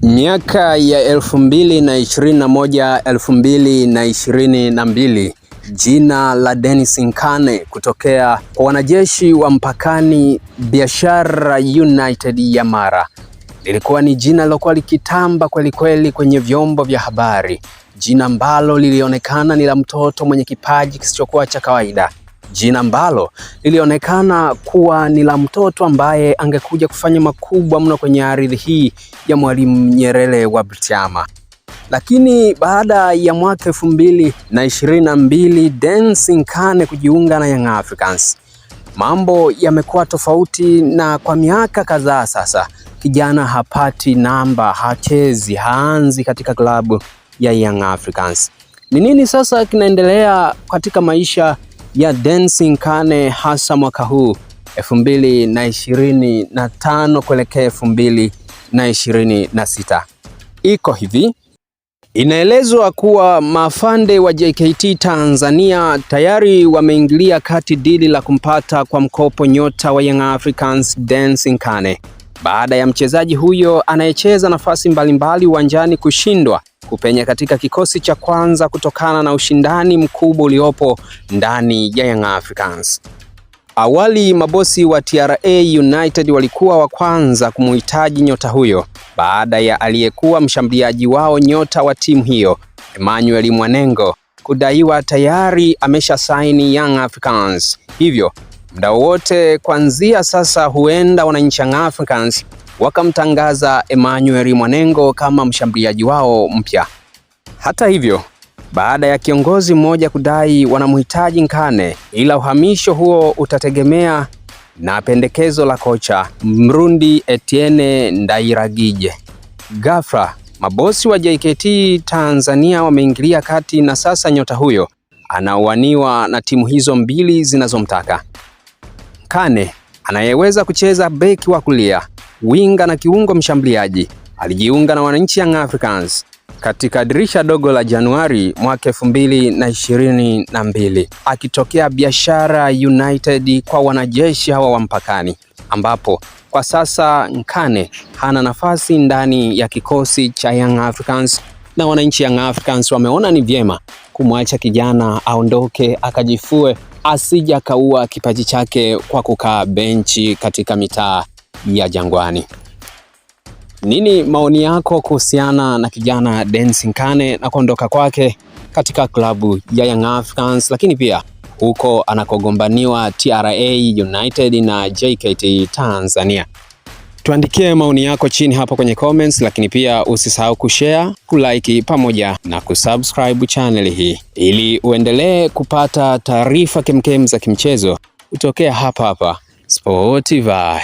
Miaka ya 2021 2022, jina la Dennis Nkane kutokea kwa wanajeshi wa mpakani Biashara United ya Mara lilikuwa ni jina lilokuwa likitamba kweli kweli kwenye vyombo vya habari, jina ambalo lilionekana ni la mtoto mwenye kipaji kisichokuwa cha kawaida, jina ambalo lilionekana kuwa ni la mtoto ambaye angekuja kufanya makubwa mno kwenye ardhi hii ya Mwalimu Nyerere wa Butiama. Lakini baada ya mwaka 2022 Dennis Nkane kujiunga na Young Africans, mambo yamekuwa tofauti, na kwa miaka kadhaa sasa kijana hapati namba, hachezi, haanzi katika klabu ya Young Africans. Ni nini sasa kinaendelea katika maisha ya Dennis Nkane hasa mwaka huu 2025 kuelekea 2026? Iko hivi. Inaelezwa kuwa maafande wa JKT Tanzania tayari wameingilia kati dili la kumpata kwa mkopo nyota wa Young Africans Dennis Nkane, baada ya mchezaji huyo anayecheza nafasi mbalimbali uwanjani kushindwa kupenya katika kikosi cha kwanza kutokana na ushindani mkubwa uliopo ndani ya Young Africans. Awali mabosi wa TRA United walikuwa wa kwanza kumuhitaji nyota huyo baada ya aliyekuwa mshambuliaji wao nyota wa timu hiyo Emmanuel Mwanengo kudaiwa tayari amesha saini Young Africans. Hivyo muda wote kuanzia sasa huenda wananchi Young Africans wakamtangaza Emmanuel Mwanengo kama mshambuliaji wao mpya. Hata hivyo, baada ya kiongozi mmoja kudai wanamhitaji Nkane, ila uhamisho huo utategemea na pendekezo la kocha Mrundi Etienne Ndairagije. Ghafla mabosi wa JKT Tanzania wameingilia kati, na sasa nyota huyo anawaniwa na timu hizo mbili zinazomtaka. Nkane anayeweza kucheza beki wa kulia, winga na kiungo mshambuliaji alijiunga na wananchi Young Africans katika dirisha dogo la Januari mwaka 2022 akitokea Biashara United kwa wanajeshi hawa wa mpakani, ambapo kwa sasa Nkane hana nafasi ndani ya kikosi cha Young Africans, na wananchi Young Africans wameona ni vyema kumwacha kijana aondoke akajifue, asija kaua kipaji chake kwa kukaa benchi katika mitaa ya Jangwani. Nini maoni yako kuhusiana na kijana Dennis Nkane na kuondoka kwake katika klabu ya Young Africans, lakini pia huko anakogombaniwa TRA United na JKT Tanzania? Tuandikie maoni yako chini hapo kwenye comments, lakini pia usisahau kushare, kulike pamoja na kusubscribe channel hii ili uendelee kupata taarifa kemkem za kimchezo kutokea hapa Sportiva.